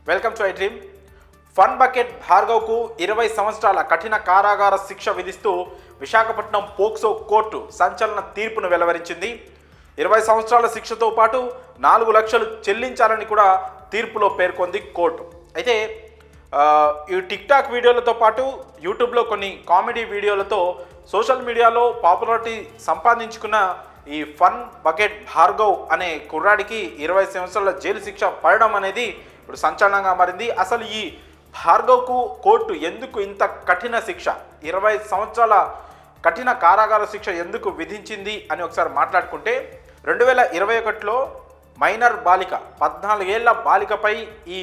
Welcome to iDream. Fun bucket భార్గవ్కు 20 సంవత్సరాల కఠిన కారాగార శిక్ష విధిస్తూ విశాఖపట్నం పోక్సో కోర్టు సంచలన తీర్పును వెలువరించింది. 20 సంవత్సరాల శిక్షతో పాటు 4 లక్షలు చెల్లించాలని కూడా తీర్పులో పేర్కొంది కోర్టు. అయితే ఈ టిక్ టాక్ వీడియోలతో పాటు యూట్యూబ్లో కొన్ని కామెడీ వీడియోలతో సోషల్ మీడియాలో పాపులారిటీ సంపాదించుకున్న ఈ ఫన్ బకెట్ భార్గవ్ అనే కుర్రాడికి 20 సంవత్సరాల జైలు శిక్ష పడడం అనేది ఇప్పుడు సంచలనంగా మారింది. అసలు ఈ భార్గవ్కు కోర్టు ఎందుకు ఇంత కఠిన శిక్ష, 20 సంవత్సరాల కఠిన కారాగార శిక్ష ఎందుకు విధించింది అని ఒకసారి మాట్లాడుకుంటే 2021లో మైనర్ బాలిక 14 ఏళ్ల బాలికపై ఈ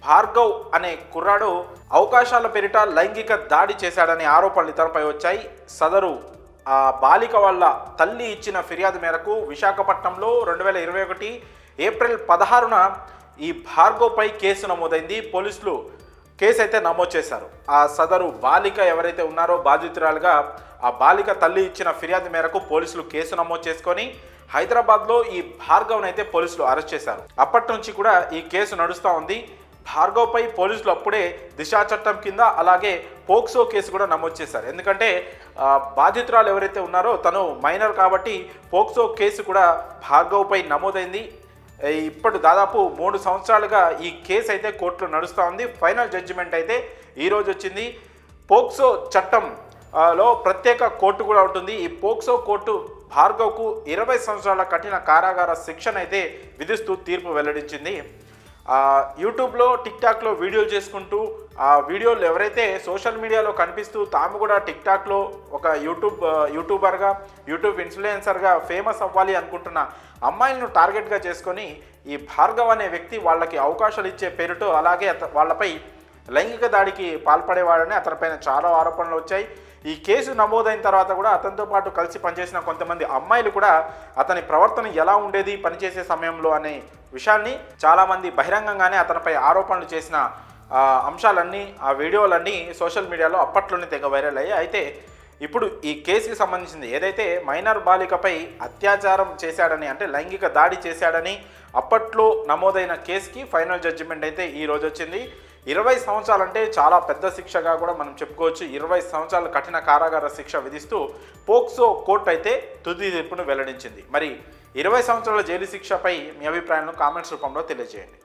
భార్గవ్ అనే కుర్రాడు అవకాశాల పేరిట లైంగిక దాడి చేశాడనే ఆరోపణలు ఇతనిపై వచ్చాయి. సదరు ఆ బాలిక వల్ల తల్లి ఇచ్చిన ఫిర్యాదు మేరకు విశాఖపట్నంలో 2021 ఏప్రిల్ 16న ఈ భార్గవ్పై కేసు నమోదైంది. పోలీసులు కేసు అయితే నమోదు చేశారు. ఆ సదరు బాలిక ఎవరైతే ఉన్నారో బాధితురాలుగా ఆ బాలిక తల్లి ఇచ్చిన ఫిర్యాదు మేరకు పోలీసులు కేసు నమోదు చేసుకొని హైదరాబాద్లో ఈ భార్గవ్ని అయితే పోలీసులు అరెస్ట్ చేశారు. అప్పటి నుంచి కూడా ఈ కేసు నడుస్తూ ఉంది. భార్గవ్పై పోలీసులు అప్పుడే దిశా చట్టం కింద అలాగే పోక్సో కేసు కూడా నమోదు చేశారు. ఎందుకంటే బాధితురాలు ఎవరైతే ఉన్నారో తను మైనర్ కాబట్టి పోక్సో కేసు కూడా భార్గవ్పై నమోదైంది. ఇప్పుడు దాదాపు 3 సంవత్సరాలుగా ఈ కేసు అయితే కోర్టులో నడుస్తూ ఉంది. ఫైనల్ జడ్జిమెంట్ అయితే ఈరోజు వచ్చింది. పోక్సో చట్టంలో ప్రత్యేక కోర్టు కూడా ఉంటుంది. ఈ పోక్సో కోర్టు భార్గవ్కు 20 సంవత్సరాల కఠిన కారాగార శిక్షను అయితే విధిస్తూ తీర్పు వెల్లడించింది. యూట్యూబ్లో టిక్ టాక్లో వీడియోలు చేసుకుంటూ ఆ వీడియోలు ఎవరైతే సోషల్ మీడియాలో కనిపిస్తూ తాము కూడా టిక్ టాక్లో ఒక యూట్యూబర్గా యూట్యూబ్ ఇన్ఫ్లుయెన్సర్గా ఫేమస్ అవ్వాలి అనుకుంటున్న అమ్మాయిలను టార్గెట్గా చేసుకొని ఈ భార్గవ్ అనే వ్యక్తి వాళ్ళకి అవకాశాలు ఇచ్చే పేరుతో అలాగే వాళ్ళపై లైంగిక దాడికి పాల్పడేవాడని అతనిపైన చాలా ఆరోపణలు వచ్చాయి. ఈ కేసు నమోదైన తర్వాత కూడా అతనితో పాటు కలిసి పనిచేసిన కొంతమంది అమ్మాయిలు కూడా అతని ప్రవర్తన ఎలా ఉండేది పనిచేసే సమయంలో అనే విషయాన్ని చాలామంది బహిరంగంగానే అతనిపై ఆరోపణలు చేసిన అంశాలన్నీ ఆ వీడియోలన్నీ సోషల్ మీడియాలో అప్పట్లోనే తెగ వైరల్ అయ్యాయి. అయితే ఇప్పుడు ఈ కేసుకి సంబంధించింది ఏదైతే మైనర్ బాలికపై అత్యాచారం చేశాడని అంటే లైంగిక దాడి చేశాడని అప్పట్లో నమోదైన కేసుకి ఫైనల్ జడ్జిమెంట్ అయితే ఈరోజు వచ్చింది. 20 సంవత్సరాలంటే చాలా పెద్ద శిక్షగా కూడా మనం చెప్పుకోవచ్చు. 20 సంవత్సరాల కఠిన కారాగార శిక్ష విధిస్తూ పోక్సో కోర్టు అయితే తుది తీర్పును వెల్లడించింది. మరి 20 సంవత్సరాల జైలు శిక్షపై మీ అభిప్రాయాలను కామెంట్స్ రూపంలో తెలియజేయండి.